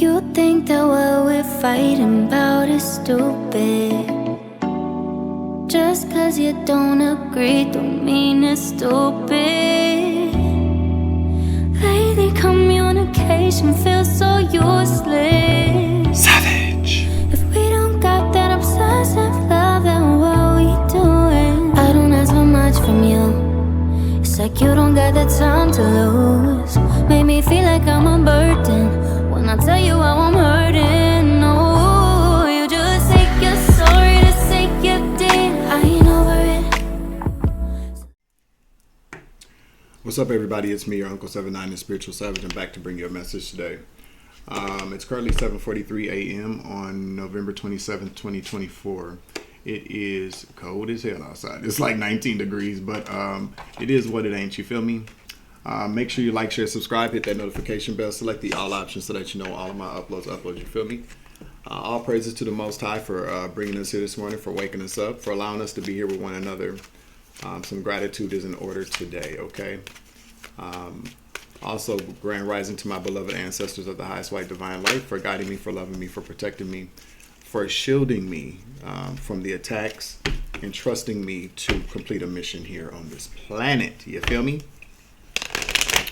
You think that what we're fighting about is stupid. Just cause you don't agree don't mean it's stupid. Lately communication feels so useless. Savage. If we don't got that obsessive love, then what we doing? I don't ask for much from you. It's like you don't got the time to lose. Made me feel like I'm a burden when I tell you how I'm hurting. No, you just say you're sorry to say you did. I ain't over it. What's up, everybody? It's me, your Uncle 79, the Spiritual Savage. I'm back to bring you a message today. It's currently 7:43 a.m. on November 27th, 2024. It is cold as hell outside. It's like 19 degrees, but it is what it ain't. You feel me? Make sure you like, share, subscribe, hit that notification bell, select the all option so that you know all of my uploads. You feel me? All praises to the Most High for bringing us here this morning, for waking us up, for allowing us to be here with one another. Some gratitude is in order today, okay? Also, grand rising to my beloved ancestors of the highest white divine light, for guiding me, for loving me, for protecting me, for shielding me from the attacks, and trusting me to complete a mission here on this planet. You feel me?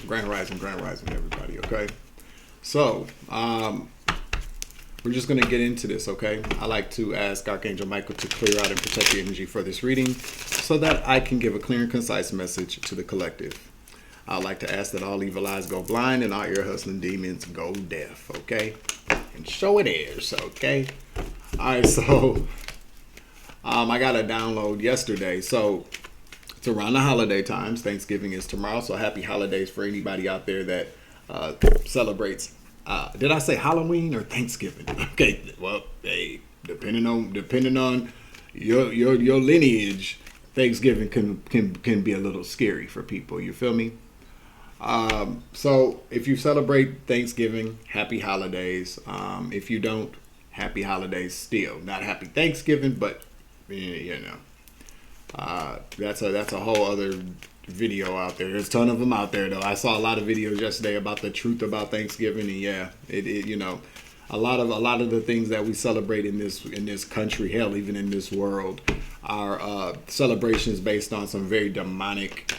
Grand rising, everybody, okay? So, we're just going to get into this, okay? I like to ask Archangel Michael to clear out and protect the energy for this reading so that I can give a clear and concise message to the collective. I'd like to ask that all evil eyes go blind and all ear hustling demons go deaf, okay? And show it airs, okay? All right, so I got a download yesterday. So it's around the holiday times. Thanksgiving is tomorrow, so happy holidays for anybody out there that celebrates. Did I say Halloween or Thanksgiving? Okay, well, hey, depending on your lineage, Thanksgiving can be a little scary for people. You feel me? So if you celebrate Thanksgiving, happy holidays. If you don't, happy holidays still. Not happy Thanksgiving, but you know, that's a whole other video out there. There's a ton of them out there though. I saw a lot of videos yesterday about the truth about Thanksgiving, and yeah, it you know, a lot of the things that we celebrate in this country, hell, even in this world, are celebrations based on some very demonic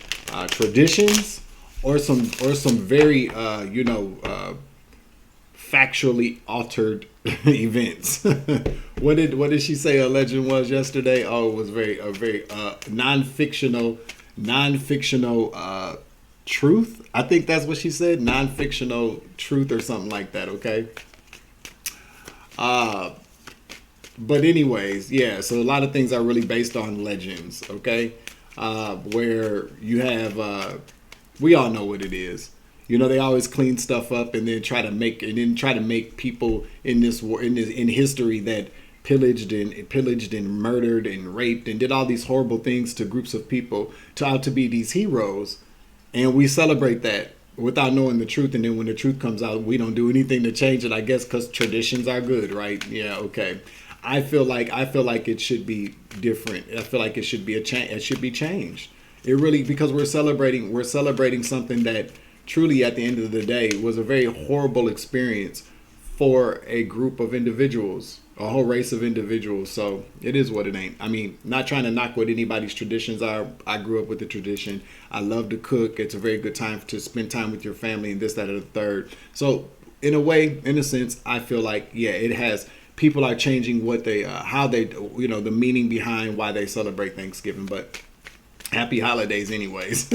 traditions, or some very factually altered events. What did she say a legend was yesterday? Oh, it was a very non-fictional truth. I think that's what she said. Non-fictional truth or something like that. Okay. But anyways, yeah. So a lot of things are really based on legends. Okay. Where you have we all know what it is. You know, they always clean stuff up and then try to make people in history that pillaged and murdered and raped and did all these horrible things to groups of people to be these heroes, and we celebrate that without knowing the truth. And then when the truth comes out, we don't do anything to change it. I guess because traditions are good, right? Yeah, okay. I feel like it should be different. I feel like it should be it should be changed. It really, because we're celebrating something that truly, at the end of the day, was a very horrible experience for a group of individuals, a whole race of individuals. So it is what it ain't. I mean, not trying to knock what anybody's traditions are. I grew up with the tradition. I love to cook. It's a very good time to spend time with your family and this, that, and the third. So in a way, in a sense, I feel like, yeah, it has. People are changing what they, how they, the meaning behind why they celebrate Thanksgiving. But happy holidays anyways.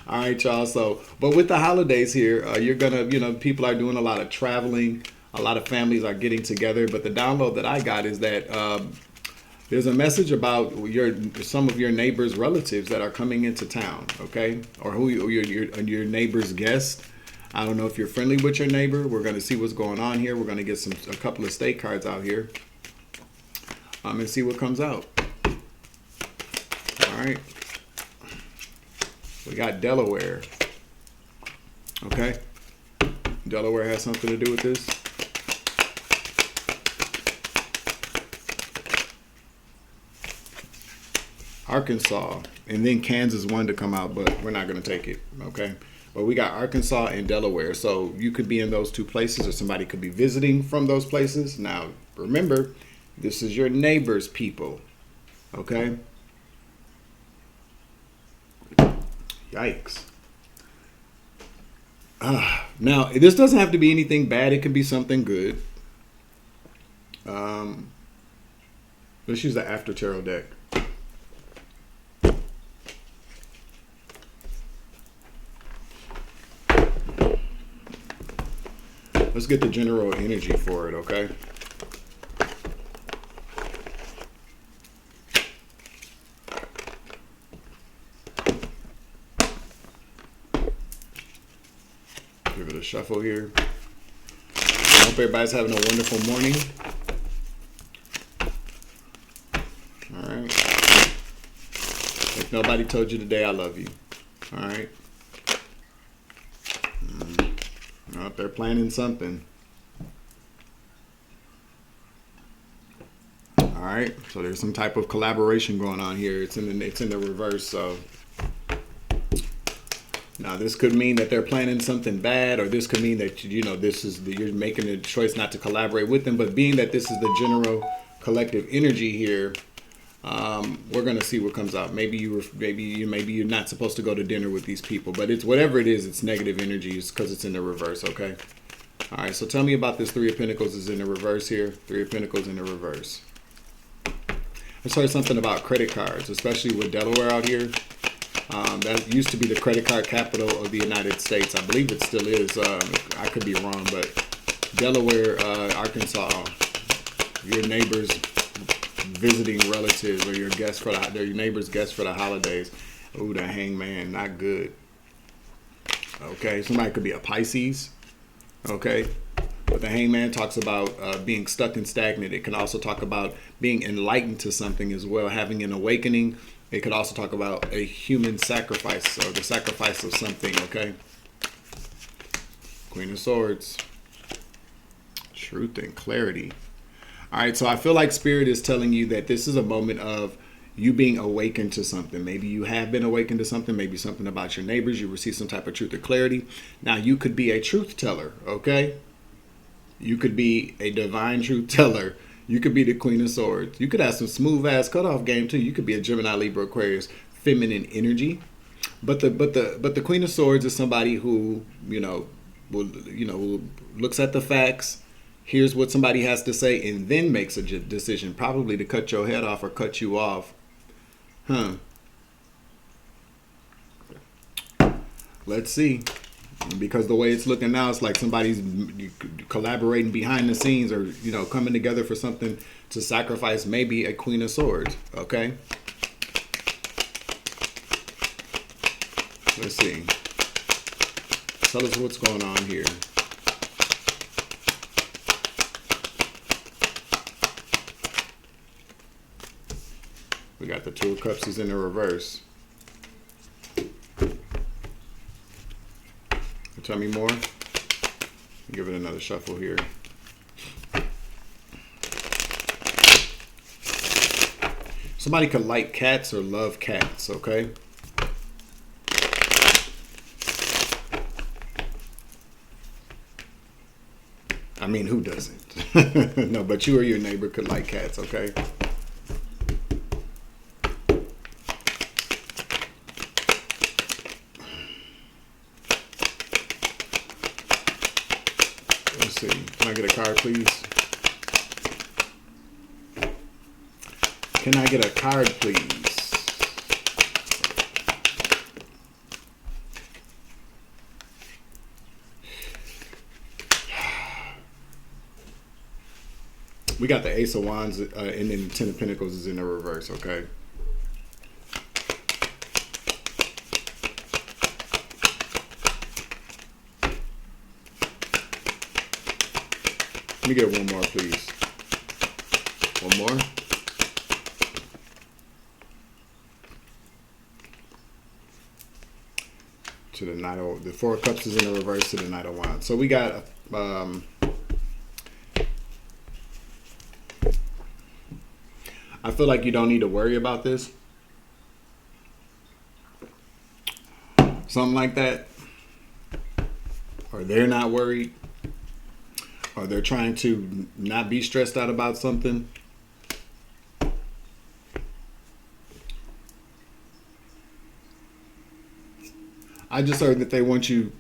All right, y'all. So, but with the holidays here, you're gonna, people are doing a lot of traveling. A lot of families are getting together. But the download that I got is that there's a message about some of your neighbors' relatives that are coming into town. Okay, or your neighbor's guest. I don't know if you're friendly with your neighbor. We're gonna see what's going on here. We're gonna get a couple of state cards out here, and see what comes out. All right. We got Delaware. Okay. Delaware has something to do with this. Arkansas. And then Kansas wanted to come out, but we're not going to take it. Okay. But we got Arkansas and Delaware. So you could be in those two places, or somebody could be visiting from those places. Now, remember, this is your neighbor's people. Okay? Yikes. Now, this doesn't have to be anything bad. It could be something good. Let's use the After Tarot deck. Let's get the general energy for it, okay? Give it a shuffle here. I hope everybody's having a wonderful morning. All right. If nobody told you today, I love you. All right. Oh, they're planning something. All right. So there's some type of collaboration going on here. It's in the reverse. So now this could mean that they're planning something bad, or this could mean that you're making a choice not to collaborate with them. But being that this is the general collective energy here, we're gonna see what comes out. Maybe you're not supposed to go to dinner with these people, but it's whatever it is. It's negative energy, because it's in the reverse. Okay. All right. So tell me about this Three of Pentacles is in the reverse here. Three of Pentacles in the reverse. I heard something about credit cards, especially with Delaware out here. That used to be the credit card capital of the United States. I believe it still is. I could be wrong, but Delaware, Arkansas, your neighbors visiting relatives, or your neighbor's guests for the holidays. Ooh, the Hangman, not good. Okay, somebody could be a Pisces. Okay, but the Hangman talks about being stuck and stagnant. It can also talk about being enlightened to something as well, having an awakening. It could also talk about a human sacrifice, or the sacrifice of something. Okay, Queen of Swords, truth and clarity. All right, so I feel like Spirit is telling you that this is a moment of you being awakened to something. Maybe you have been awakened to something, maybe something about your neighbors. You receive some type of truth or clarity. Now, you could be a truth teller, okay? You could be a divine truth teller. You could be the Queen of Swords. You could have some smooth ass cutoff game too. You could be a Gemini, Libra, Aquarius, feminine energy. But the Queen of Swords is somebody who, who looks at the facts, hears what somebody has to say, and then makes a decision, probably to cut your head off or cut you off. Let's see. Because the way it's looking now, it's like somebody's collaborating behind the scenes, or coming together for something to sacrifice maybe a Queen of Swords. Okay. Let's see. Tell us what's going on here. We got the Two of Cups is in the reverse. Tell me more. Give it another shuffle here. Somebody could like cats or love cats, okay? I mean, who doesn't? No, but you or your neighbor could like cats, okay? Let's see. Can I get a card, please? Can I get a card, please? We got the Ace of Wands, and then the Ten of Pentacles is in the reverse, okay? Let me get one more, please. One more. To the Knight of, the Four of Cups is in the reverse to the Knight of Wands. So we got I feel like you don't need to worry about this. Something like that. or they're not worried, or they're trying to not be stressed out about something. I just heard that they want you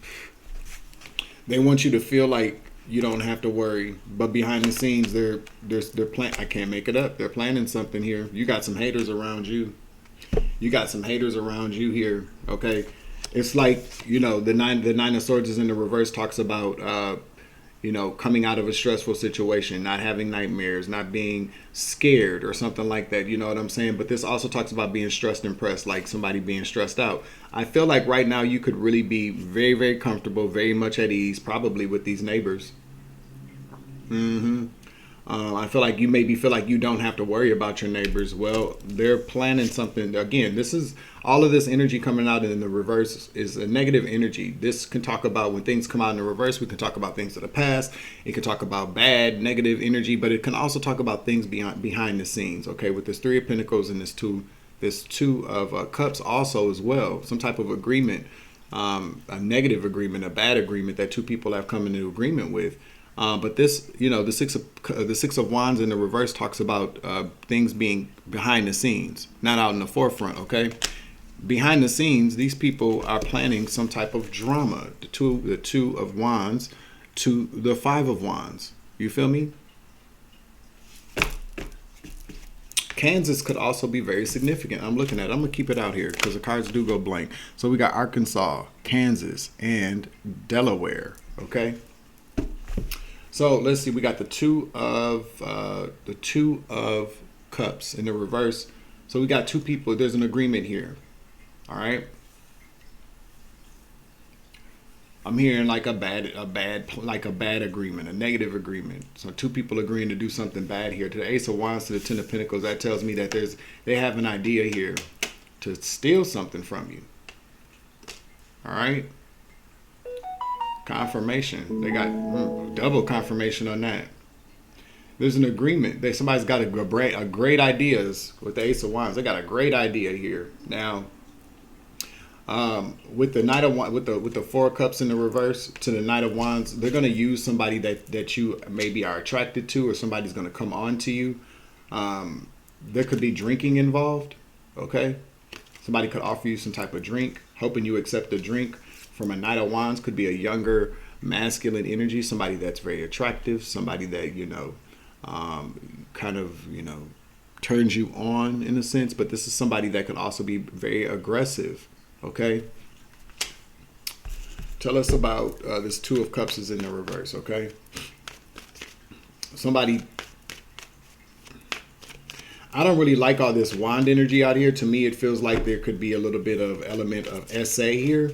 to feel like you don't have to worry, but behind the scenes they're I can't make it up. They're planning something here. You got some haters around you. You got some haters around you here, okay? It's like, you know, the nine of swords is in the reverse, talks about you know, coming out of a stressful situation, not having nightmares, not being scared or something like that. You know what I'm saying? But this also talks about being stressed and pressed, like somebody being stressed out. I feel like right now you could really be very, very comfortable, very much at ease, probably with these neighbors. I feel like you maybe feel like you don't have to worry about your neighbors. Well, they're planning something. Again, this is all of this energy coming out in the reverse is a negative energy. This can talk about when things come out in the reverse. We can talk about things of the past. It can talk about bad, negative energy, but it can also talk about things behind the scenes. Okay, with this Three of Pentacles and this two of Cups also as well. Some type of agreement, a negative agreement, a bad agreement that two people have come into agreement with. But this, you know, the six of Wands in the reverse talks about things being behind the scenes, not out in the forefront. Okay, behind the scenes, these people are planning some type of drama. The two of Wands to the Five of Wands. You feel me? Kansas could also be very significant. I'm looking at it. I'm gonna keep it out here because the cards do go blank. So we got Arkansas, Kansas, and Delaware. Okay. So let's see. We got the two of Cups in the reverse. So we got two people. There's an agreement here. All right. I'm hearing like a bad agreement, a negative agreement. So two people agreeing to do something bad here. To the Ace of Wands, to the Ten of Pentacles, that tells me that they have an idea here to steal something from you. All right. Confirmation. They got double confirmation on that. There's an agreement. Somebody's got a great ideas with the Ace of Wands. They got a great idea here. Now, with the Knight of Wands, with the Four of Cups in the reverse to the Knight of Wands, they're gonna use somebody that you maybe are attracted to, or somebody's gonna come on to you. There could be drinking involved. Okay, somebody could offer you some type of drink, hoping you accept the drink. From a Knight of Wands could be a younger masculine energy, somebody that's very attractive, somebody that, you know, kind of, you know, turns you on in a sense, but this is somebody that could also be very aggressive. Okay. Tell us about this Two of Cups is in the reverse. Okay. Somebody, I don't really like all this wand energy out here. To me, it feels like there could be a little bit of element of essay here.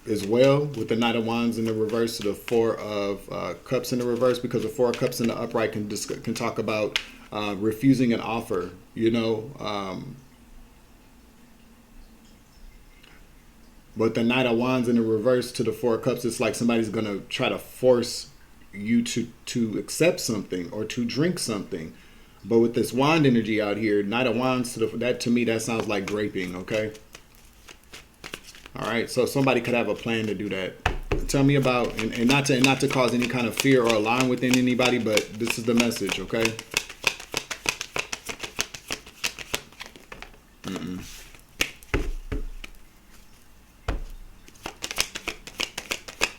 As well, with the Knight of Wands in the reverse to the Four of Cups in the reverse, because the Four of Cups in the upright can talk about refusing an offer, you know. But the Knight of Wands in the reverse to the Four of Cups, it's like somebody's going to try to force you to accept something or to drink something. But with this wand energy out here, Knight of Wands to me, that sounds like graping. Okay. All right, so somebody could have a plan to do that. Tell me about, and not to cause any kind of fear or alarm within anybody, but this is the message, okay?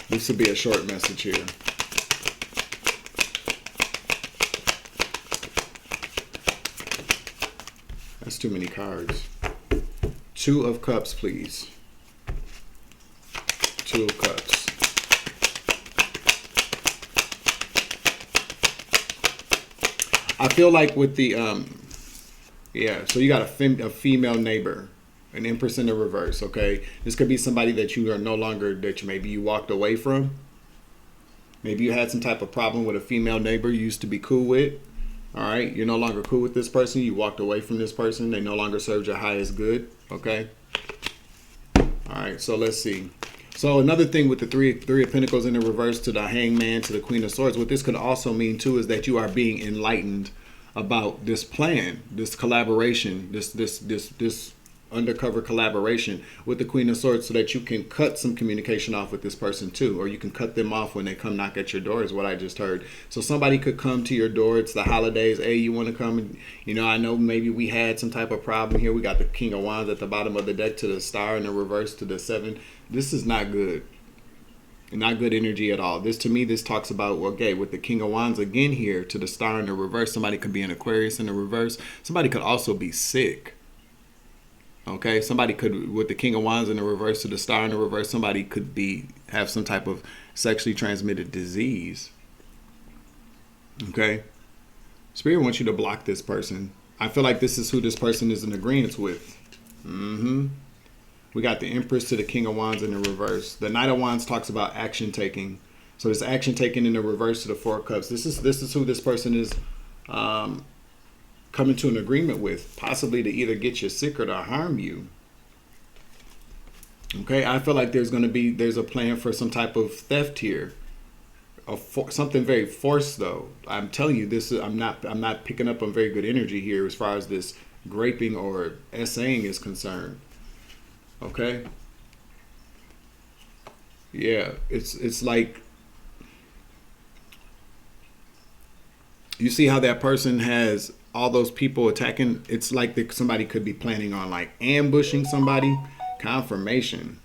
This would be a short message here. That's too many cards. Two of Cups, please. Two of Cups. I feel like with the yeah, so you got a female neighbor, an Empress in the reverse. Okay, this could be somebody that you are no longer, that maybe you walked away from. Maybe you had some type of problem with a female neighbor you used to be cool with. All right, you're no longer cool with this person. You walked away from this person. They no longer served your highest good. Okay. All right, so let's see. So another thing with the three of Pentacles in the reverse to the Hangman to the Queen of Swords, what this could also mean too is that you are being enlightened about this plan, this collaboration, this undercover collaboration with the Queen of Swords so that you can cut some communication off with this person too, or you can cut them off when they come knock at your door, is what I just heard. So somebody could come to your door. It's the holidays. Hey, you want to come? And, you know, I know maybe we had some type of problem here. We got the King of Wands at the bottom of the deck to the Star in the reverse to the 7. This is not good. Not good energy at all. This, to me, this talks about, okay, with the King of Wands again here to the Star in the reverse, somebody could be an Aquarius in the reverse. Somebody could also be sick. Okay, somebody could, with the King of Wands in the reverse to the Star in the reverse, somebody could have some type of sexually transmitted disease. Okay, Spirit wants you to block this person. I feel like this is who this person is in agreement with. We got the Empress to the King of Wands in the reverse. The Knight of Wands talks about action taking. So this action taking in the reverse to the Four of Cups. This is who this person is coming to an agreement with, possibly to either get you sick or to harm you. Okay, I feel like there's a plan for some type of theft here. Something very forced though. I'm telling you, I'm not picking up on very good energy here as far as this graping or essaying is concerned. Okay. Yeah, it's like, you see how that person has all those people attacking. It's like somebody could be planning on like ambushing somebody. Confirmation.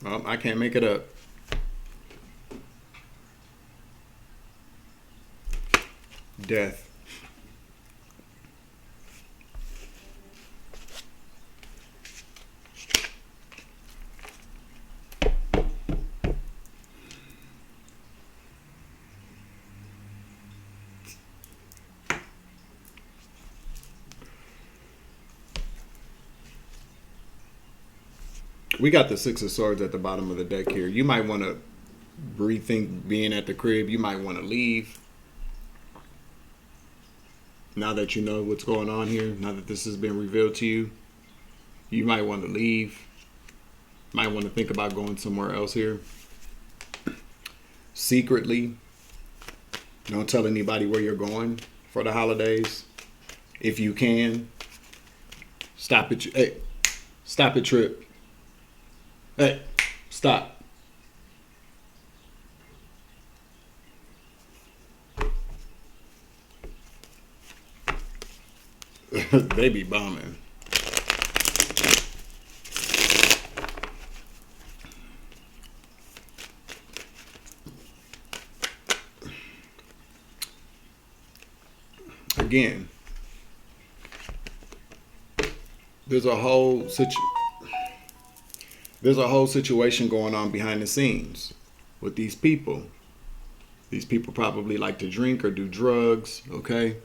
Well, I can't make it up. Death. We got the Six of Swords at the bottom of the deck here. You might want to rethink being at the crib. You might want to leave. Now that you know what's going on here, now that this has been revealed to you, you might want to leave. Might want to think about going somewhere else here. Secretly, don't tell anybody where you're going for the holidays. If you can, stop it. Hey, stop it, Trip. Hey, stop. They be bombing. Again, there's a whole situation going on behind the scenes with these people. These people probably like to drink or do drugs, okay?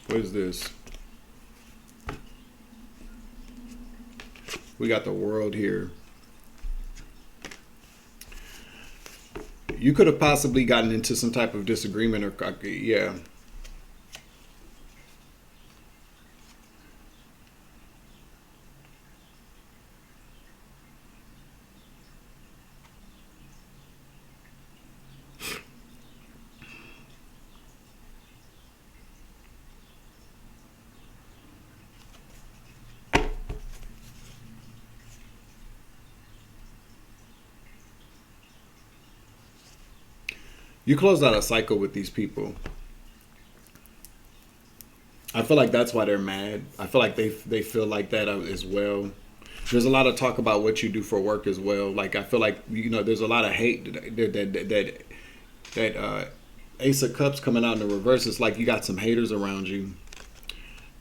What is this? We got the World here. You could have possibly gotten into some type of disagreement or, yeah. You closed out a cycle with these people. I feel like that's why they're mad. I feel like they feel like that as well. There's a lot of talk about what you do for work as well. Like, I feel like, you know, there's a lot of hate that Ace of Cups coming out in the reverse. It's like you got some haters around you.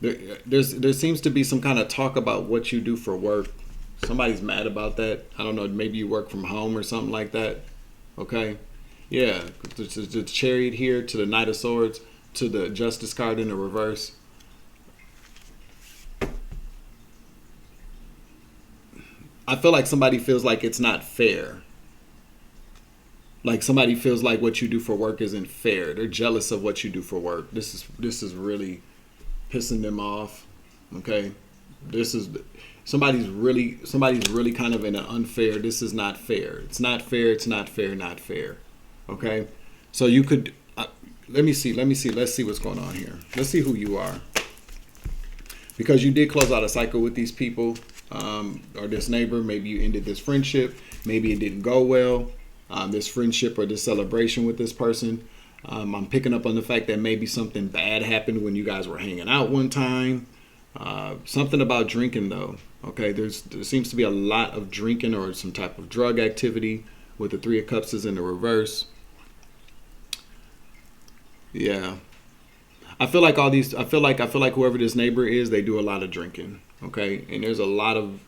There seems to be some kind of talk about what you do for work. Somebody's mad about that. I don't know. Maybe you work from home or something like that. Okay. Yeah, the Chariot here to the Knight of Swords to the Justice card in the reverse. I feel like somebody feels like it's not fair. like somebody feels like what you do for work isn't fair. They're jealous of what you do for work. This is really pissing them off. Okay, this is somebody's really kind of in an unfair. This is not fair. It's not fair. It's not fair. Not fair. Okay, so you could let me see. Let's see what's going on here. Let's see who you are, because you did close out a cycle with these people or this neighbor. Maybe you ended this friendship. Maybe it didn't go well. This friendship or this celebration with this person. I'm picking up on the fact that maybe something bad happened when you guys were hanging out one time. Something about drinking though. Okay, there seems to be a lot of drinking or some type of drug activity with the Three of Cups is in the reverse. Yeah. I feel like whoever this neighbor is, they do a lot of drinking. Okay, and there's a lot of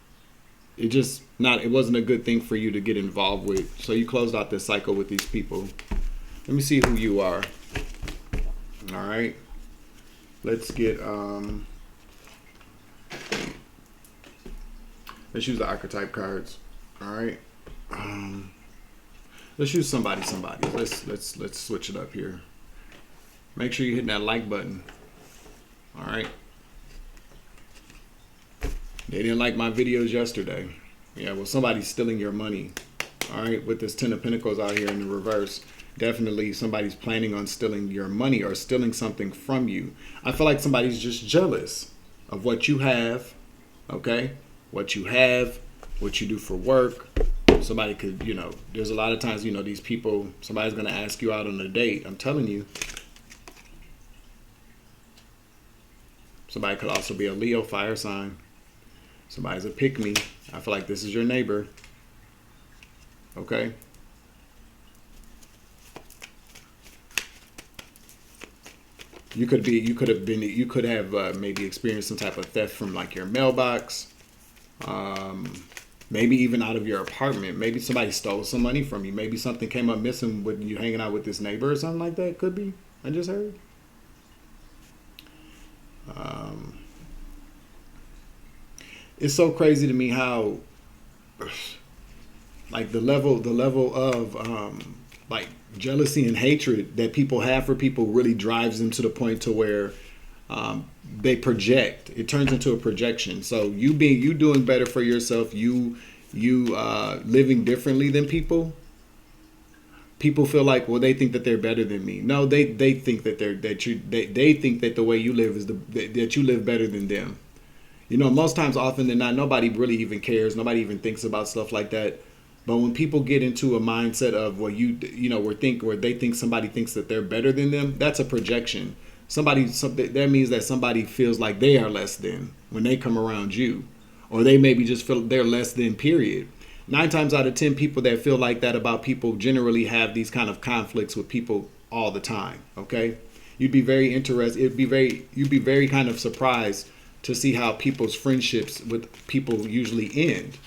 it wasn't a good thing for you to get involved with. So you closed out this cycle with these people. Let me see who you are. All right. Let's get let's use the archetype cards. All right. Let's use somebody. Let's switch it up here. Make sure you're hitting that like button. All right. They didn't like my videos yesterday. Yeah, well, somebody's stealing your money. All right, with this Ten of Pentacles out here in the reverse, definitely somebody's planning on stealing your money or stealing something from you. I feel like somebody's just jealous of what you have, okay? What you have, what you do for work. Somebody could, there's a lot of times, these people, somebody's going to ask you out on a date. I'm telling you. Somebody could also be a Leo fire sign. Somebody's a pick-me. I feel like this is your neighbor. Okay. You could have maybe experienced some type of theft from like your mailbox. Maybe even out of your apartment. Maybe somebody stole some money from you. Maybe something came up missing when you hanging out with this neighbor or something like that. Could be. I just heard. It's so crazy to me how like the level of like jealousy and hatred that people have for people really drives them to the point to where they project. It turns into a projection. So you doing better for yourself, you living differently than people. People feel like, well, they think that they're better than me. No, they think that they think that the way you live is that you live better than them. Most times, often than not, nobody really even cares. Nobody even thinks about stuff like that. But when people get into a mindset of, well, where they think somebody thinks that they're better than them, that's a projection. That means that somebody feels like they are less than when they come around you, or they maybe just feel they're less than, period. 9 times out of 10, people that feel like that about people generally have these kind of conflicts with people all the time. Okay, you'd be very interested. You'd be very kind of surprised to see how people's friendships with people usually end.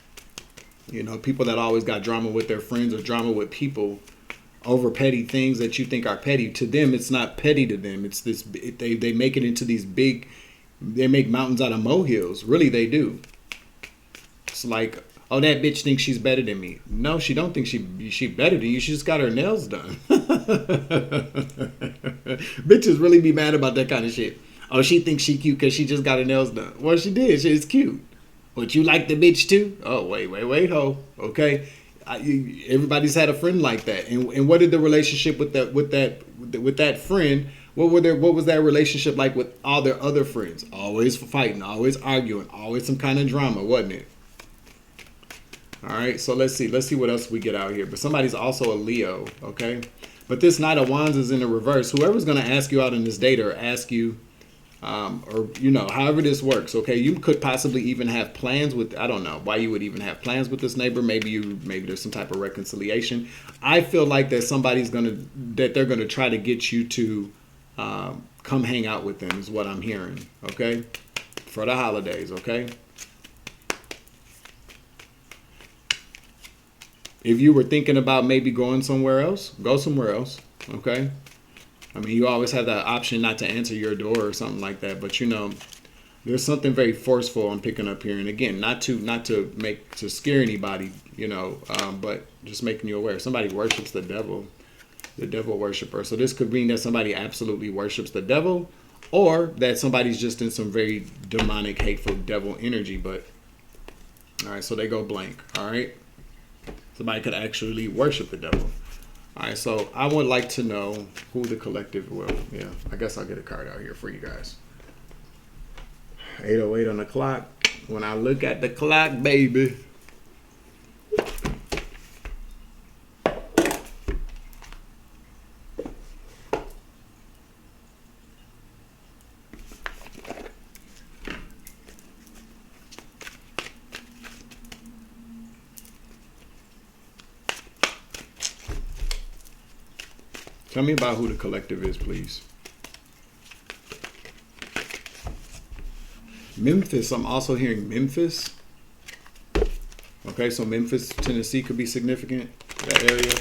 People that always got drama with their friends or drama with people over petty things that you think are petty. To them, it's not petty to them. It's this. They make it into these big. They make mountains out of molehills. Really, they do. It's like, oh, that bitch thinks she's better than me. No, she don't think she better than you. She just got her nails done. Bitches really be mad about that kind of shit. Oh, she thinks she cute because she just got her nails done. Well, she did. She's cute. But you like the bitch too? Oh, wait, ho. Okay, everybody's had a friend like that. And what did the relationship with that friend? What was that relationship like with all their other friends? Always fighting, always arguing, always some kind of drama, wasn't it? All right, so let's see what else we get out here. But somebody's also a Leo, okay? But this Knight of Wands is in the reverse. Whoever's going to ask you out on this date or ask you, or however this works, okay? You could possibly even have plans with. I don't know why you would even have plans with this neighbor. Maybe there's some type of reconciliation. I feel like that they're gonna try to get you to come hang out with them. Is what I'm hearing, okay? For the holidays, okay? If you were thinking about maybe going somewhere else, go somewhere else, okay? I mean, you always have that option not to answer your door or something like that. But, There's something very forceful I'm picking up here, and again, not to scare anybody, you know, but just making you aware. Somebody worships the devil worshiper. So this could mean that somebody absolutely worships the devil, or that somebody's just in some very demonic, hateful devil energy. But all right, so they go blank. All right, somebody could actually worship the devil. All right, so I would like to know who the collective will. Yeah, I guess I'll get a card out here for you guys. 8:08 on the clock. When I look at the clock, baby. Tell me about who the collective is, please. Memphis, I'm also hearing Memphis. Okay, so Memphis, Tennessee could be significant, that area.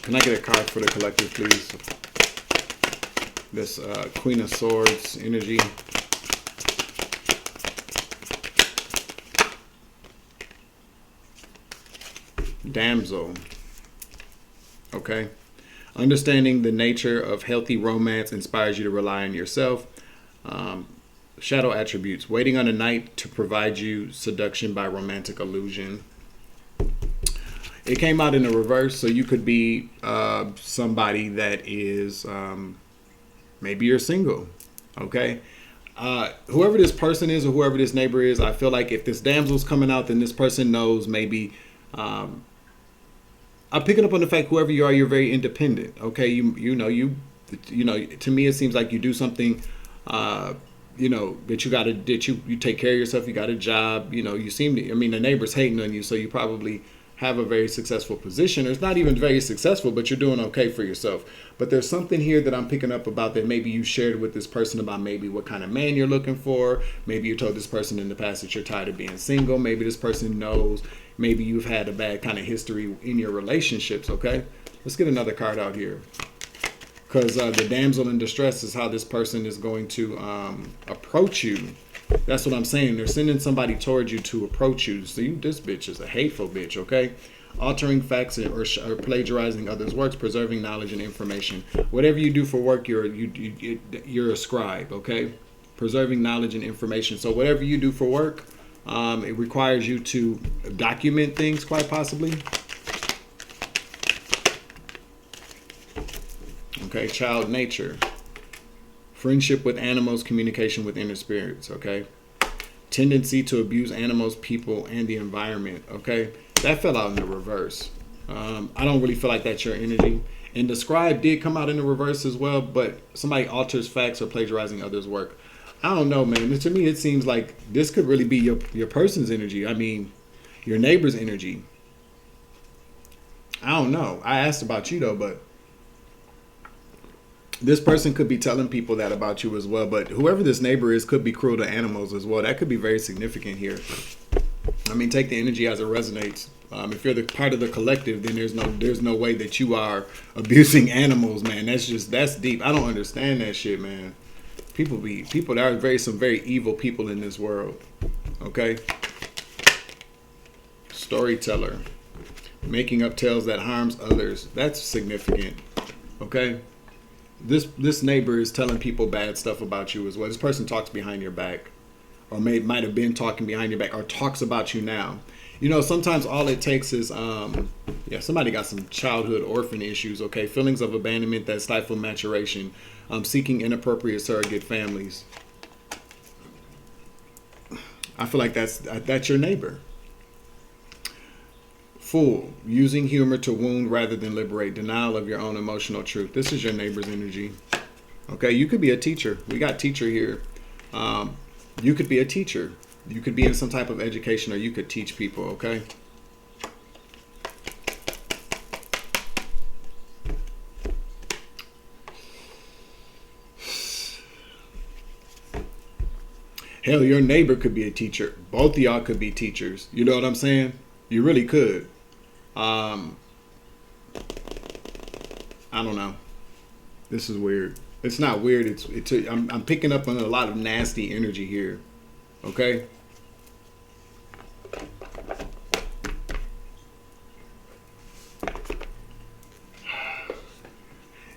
Can I get a card for the collective, please? This Queen of Swords energy. Damsel. Okay. Understanding the nature of healthy romance inspires you to rely on yourself. Shadow attributes. Waiting on a knight to provide you seduction by romantic illusion. It came out in the reverse, so you could be somebody that is, maybe you're single, okay? Whoever this person is or whoever this neighbor is, I feel like if this damsel's coming out, then this person knows maybe, I'm picking up on the fact whoever you are, you're very independent, okay? You know, to me it seems like you do something, you know, that you take care of yourself, you got a job, you know, you seem to, I mean, the neighbor's hating on you, so you probably have a very successful position. It's not even very successful, but you're doing okay for yourself. But there's something here that I'm picking up about that maybe you shared with this person about maybe what kind of man you're looking for. Maybe you told this person in the past that you're tired of being single. Maybe this person knows. Maybe you've had a bad kind of history in your relationships, okay? Let's get another card out here. Because the damsel in distress is how this person is going to approach you. That's what I'm saying. They're sending somebody towards you to approach you. So this bitch is a hateful bitch, okay? Altering facts or plagiarizing others' works, preserving knowledge and information. Whatever you do for work, you're a scribe, okay? Preserving knowledge and information. So whatever you do for work, it requires you to document things, quite possibly. Okay, child nature. Friendship with animals, communication with inner spirits, okay? Tendency to abuse animals, people, and the environment, okay? That fell out in the reverse. I don't really feel like that's your energy. And the scribe did come out in the reverse as well, but somebody alters facts or plagiarizing others' work. I don't know, man. To me, it seems like this could really be your person's energy. I mean, your neighbor's energy. I don't know. I asked about you, though, but this person could be telling people that about you as well, but whoever this neighbor is could be cruel to animals as well. That could be very significant here. I mean, take the energy as it resonates. If you're the part of the collective, then there's no way that you are abusing animals, man. That's deep. I don't understand that shit, man. There are some very evil people in this world. Okay. Storyteller, making up tales that harms others. That's significant. Okay. This neighbor is telling people bad stuff about you as well. This person talks behind your back, or might have been talking behind your back, or talks about you now. You know, sometimes all it takes is, somebody got some childhood orphan issues, okay? Feelings of abandonment that stifle maturation, seeking inappropriate surrogate families. I feel like that's your neighbor. Fool, using humor to wound rather than liberate, denial of your own emotional truth. This is your neighbor's energy. Okay, you could be a teacher. We got teacher here. You could be a teacher. You could be in some type of education, or you could teach people, okay? Hell, your neighbor could be a teacher. Both of y'all could be teachers. You know what I'm saying? You really could. I don't know. This is weird. It's not weird. I'm picking up on a lot of nasty energy here. Okay?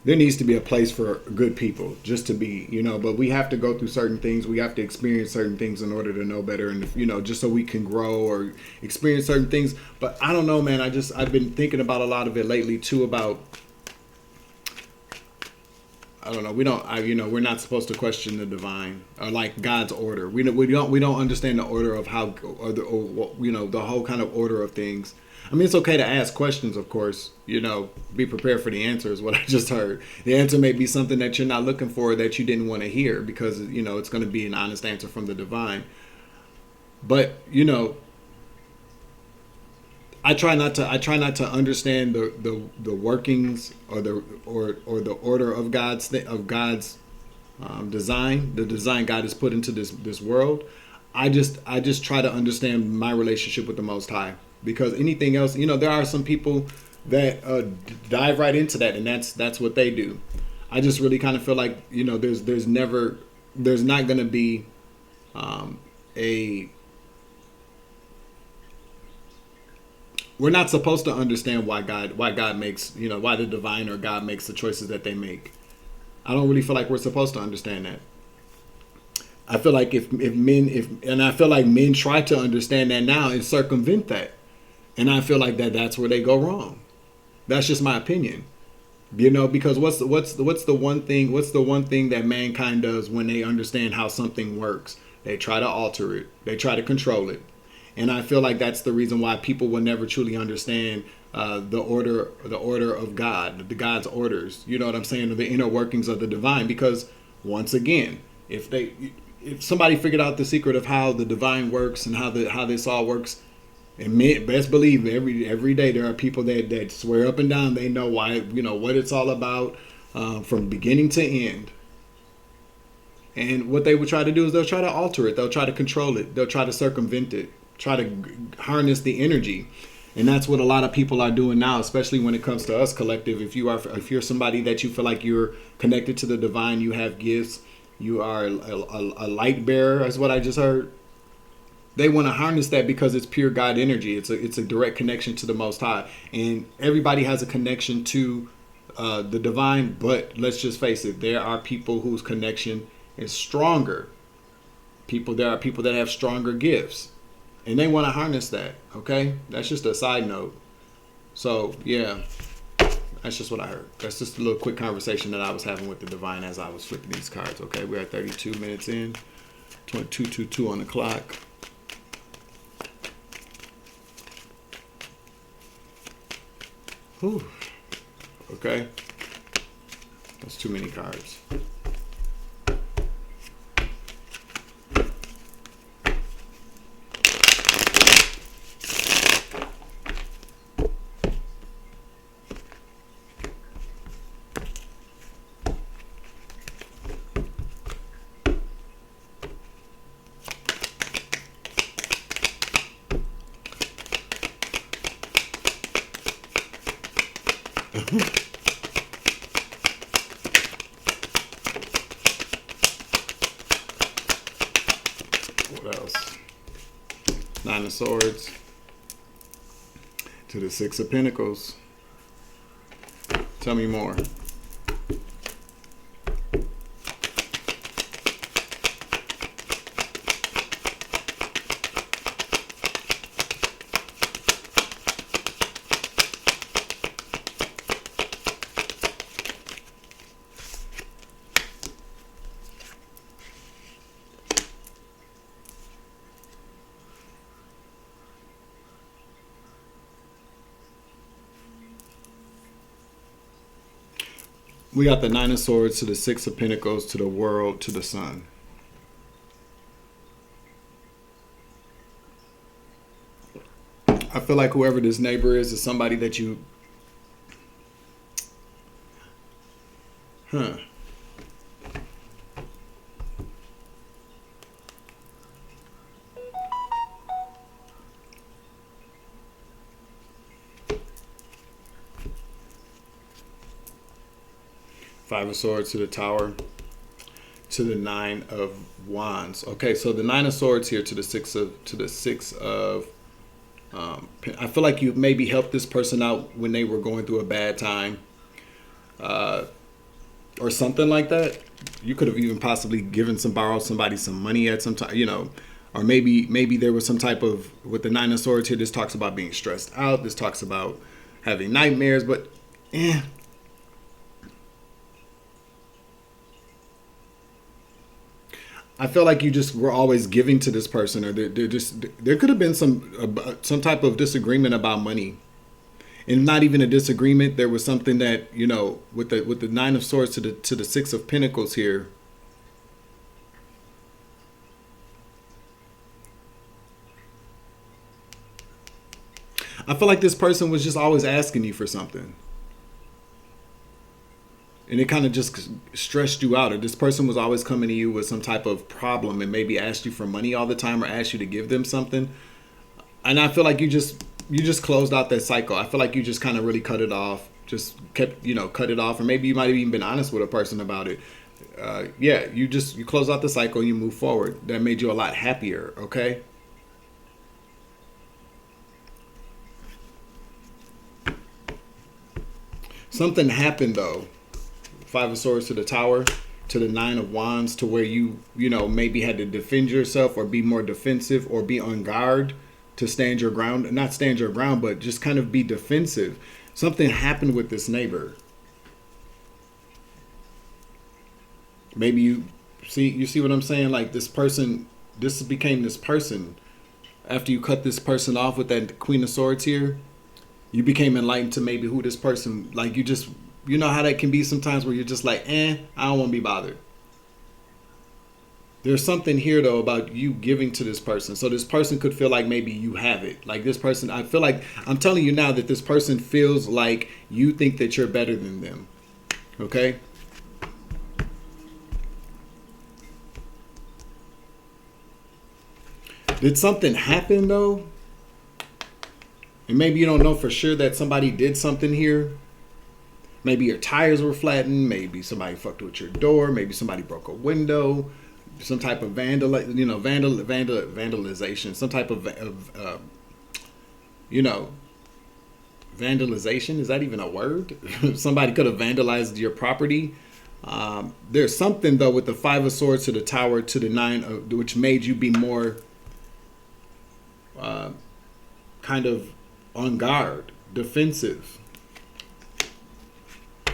There needs to be a place for good people just to be, but we have to go through certain things. We have to experience certain things in order to know better and, just so we can grow or experience certain things. But I don't know, man. I've been thinking about a lot of it lately too about, I don't know. We're not supposed to question the divine or like God's order. We don't understand the order of how, the whole kind of order of things. I mean, it's okay to ask questions, of course, be prepared for the answer is what I just heard. The answer may be something that you're not looking for that you didn't want to hear because, it's going to be an honest answer from the divine. But, I try not to understand the workings or the order of God's design, the design God has put into this world. I just try to understand my relationship with the Most High. Because anything else, there are some people that dive right into that, and that's what they do. I just really kind of feel like there's not going to be we're not supposed to understand why God makes why the divine or God makes the choices that they make. I don't really feel like we're supposed to understand that. I feel like I feel like men try to understand that now and circumvent that. And I feel like that's where they go wrong. That's just my opinion. Because what's the one thing that mankind does when they understand how something works? They try to alter it. They try to control it. And I feel like that's the reason why people will never truly understand the order of God, the God's orders. You know what I'm saying? Or the inner workings of the divine. Because once again, if somebody figured out the secret of how the divine works and how this all works. And best believe every day there are people that swear up and down they know why, what it's all about from beginning to end. And what they would try to do is they'll try to alter it. They'll try to control it. They'll try to circumvent it, try to harness the energy. And that's what a lot of people are doing now, especially when it comes to us collective. If you're somebody that you feel like you're connected to the divine, you have gifts, you are a light bearer, is what I just heard. They want to harness that because it's pure God energy. It's a direct connection to the Most High. And everybody has a connection to the divine. But let's just face it. There are people whose connection is stronger. There are people that have stronger gifts. And they want to harness that. Okay? That's just a side note. So, yeah. That's just what I heard. That's just a little quick conversation that I was having with the divine as I was flipping these cards. Okay? We're at 32 minutes in. 22:22 on the clock. Whew. Okay. That's too many cards. What else? Nine of Swords to the Six of Pentacles. Tell me more. We got the Nine of Swords to the Six of Pentacles to the World to the Sun. I feel like whoever this neighbor is somebody that you... Five of Swords to the Tower to the Nine of Wands. Okay, so the Nine of Swords here to the Six of I feel like you maybe helped this person out when they were going through a bad time, or something like that. You could have even possibly borrowed somebody some money at some time, you know, or maybe there was some type of, with the Nine of Swords here, this talks about being stressed out. This talks about having nightmares, but I feel like you just were always giving to this person, or there could have been some type of disagreement about money, and not even a disagreement. There was something that, you know, with the Nine of Swords to the Six of Pentacles here. I feel like this person was just always asking you for something. And it kind of just stressed you out. Or this person was always coming to you with some type of problem and maybe asked you for money all the time, or asked you to give them something. And I feel like you just closed out that cycle. I feel like you just kind of really cut it off. Just kept, you know, cut it off. Or maybe you might have even been honest with a person about it. Yeah, you close out the cycle and you move forward. That made you a lot happier, okay? Something happened though. Five of Swords to the Tower to the Nine of Wands, to where you know, maybe had to defend yourself or be more defensive or be on guard to stand your ground. Not stand your ground, but just kind of be defensive. Something happened with this neighbor. Maybe you see what I'm saying? Like this became this person. After you cut this person off with that Queen of Swords here, you became enlightened to maybe who this person, like you know how that can be sometimes, where you're just like, I don't want to be bothered. There's something here though about you giving to this person. So this person could feel like maybe you have it. Like this person, I feel like I'm telling you now that this person feels like you think that you're better than them. Okay? Did something happen though? And maybe you don't know for sure that somebody did something here. Maybe your tires were flattened. Maybe somebody fucked with your door. Maybe somebody broke a window. Some type of vandalization. Some type of vandalization. Is that even a word? Somebody could have vandalized your property. There's something though with the Five of Swords to the Tower to the Nine of, which made you be more kind of on guard, defensive.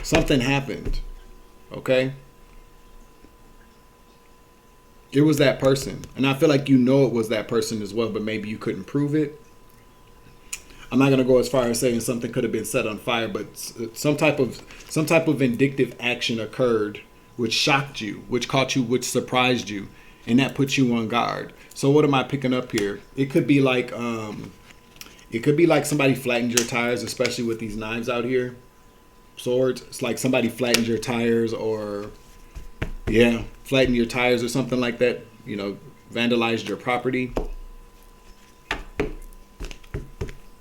Something happened, okay? It was that person. And I feel like you know it was that person as well, but maybe you couldn't prove it. I'm not going to go as far as saying something could have been set on fire, but some type of vindictive action occurred which shocked you, which caught you, which surprised you, and that puts you on guard. So what am I picking up here? It could be like somebody flattened your tires, especially with these knives out here. Swords. It's like somebody flattened your tires, or flattened your tires or something like that. You know, vandalized your property.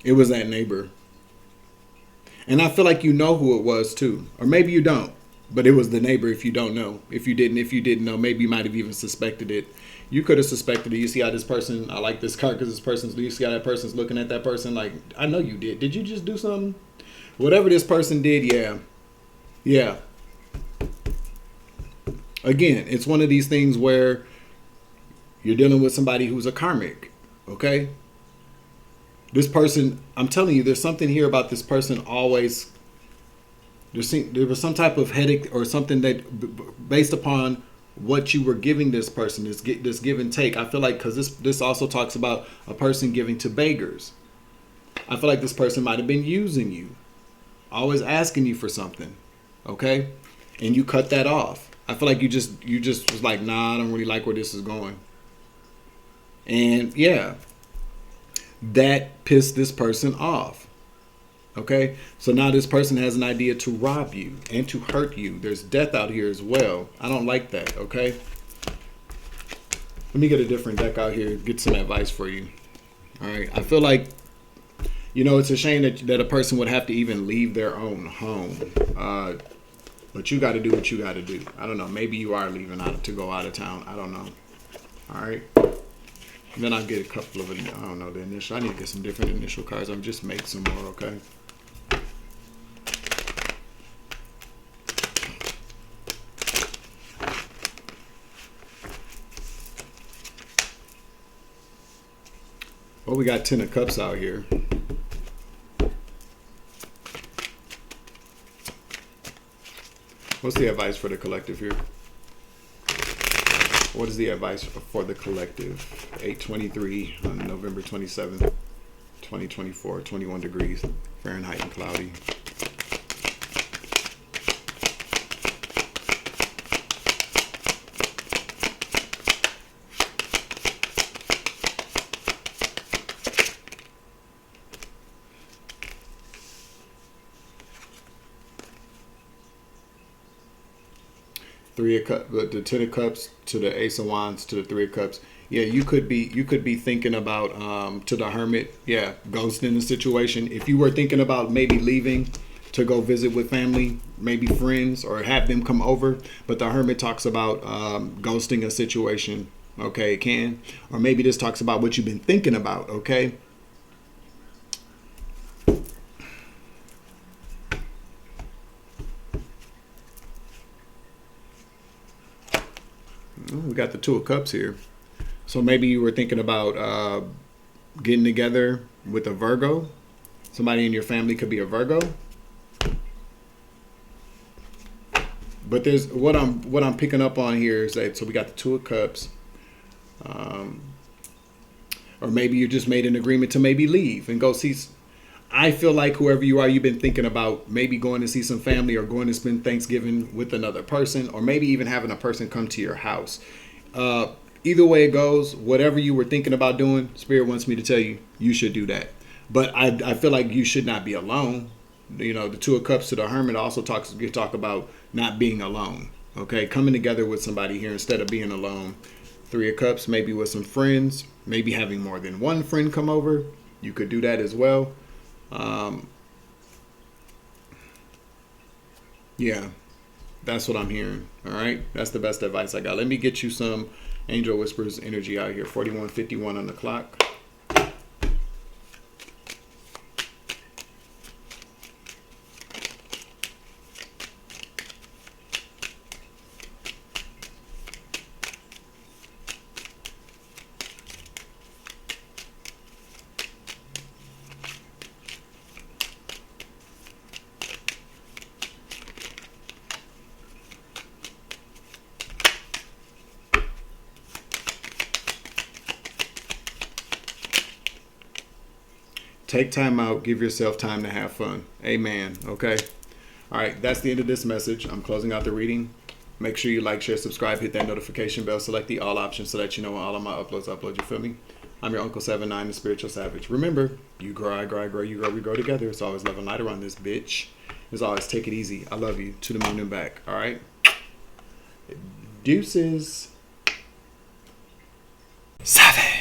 It was that neighbor. And I feel like you know who it was too. Or maybe you don't. But it was the neighbor if you don't know. If you didn't know, maybe you might have even suspected it. You could have suspected it. You see how this person, I like this card because you see how that person's looking at that person like, I know you did. Did you just do something? Whatever this person did, yeah. Again, it's one of these things where you're dealing with somebody who's a karmic, okay? This person, I'm telling you, there's something here about this person always, there was some type of headache or something that, based upon what you were giving this person, this give and take. I feel like, because this also talks about a person giving to beggars. I feel like this person might have been using you. Always asking you for something, okay? And you cut that off. I feel like you just was like, nah, I don't really like where this is going. And yeah, that pissed this person off, okay? So now this person has an idea to rob you and to hurt you. There's death out here as well. I don't like that, okay? Let me get a different deck out here, get some advice for you. All right, I feel like, you know, it's a shame that a person would have to even leave their own home. But you got to do what you got to do. I don't know. Maybe you are leaving out to go out of town. I don't know. All right. And then I'll get a couple of, I don't know, the initial. I need to get some different initial cards. I'm just make some more, okay? Well, we got 10 of Cups out here. What's the advice for the collective here? What is the advice for the collective? 8:23 on November 27th, 2024, 21 degrees Fahrenheit and cloudy. Three of Cups, the 10 of Cups to the Ace of Wands to the 3 of Cups. Yeah, you could be thinking about to the Hermit. Yeah, ghosting the situation. If you were thinking about maybe leaving to go visit with family, maybe friends, or have them come over, but the Hermit talks about ghosting a situation. Okay, it can, or maybe this talks about what you've been thinking about. Okay. We got the 2 of Cups here. So maybe you were thinking about getting together with a Virgo. Somebody in your family could be a Virgo. But there's what I'm picking up on here is that, so we got the 2 of Cups. Or maybe you just made an agreement to maybe leave and go see. I feel like whoever you are, you've been thinking about maybe going to see some family or going to spend Thanksgiving with another person, or maybe even having a person come to your house. Either way it goes, whatever you were thinking about doing, Spirit wants me to tell you, you should do that. But I feel like you should not be alone. You know, the 2 of Cups to the Hermit also talk about not being alone. Okay, coming together with somebody here instead of being alone. 3 of Cups, maybe with some friends, maybe having more than one friend come over. You could do that as well. Yeah, that's what I'm hearing. All right, that's the best advice I got. Let me get you some Angel Whispers energy out here. 41:51 on the clock. Take time out. Give yourself time to have fun. Amen. Okay. All right. That's the end of this message. I'm closing out the reading. Make sure you like, share, subscribe, hit that notification bell, select the all options so that you know when all of my uploads upload. You feel me? I'm your Uncle 79, the Spiritual Savage. Remember, you grow, I grow, I grow, you grow, we grow together. It's always love and light around this bitch. As always, take it easy. I love you. To the moon and back. All right. Deuces. Savage.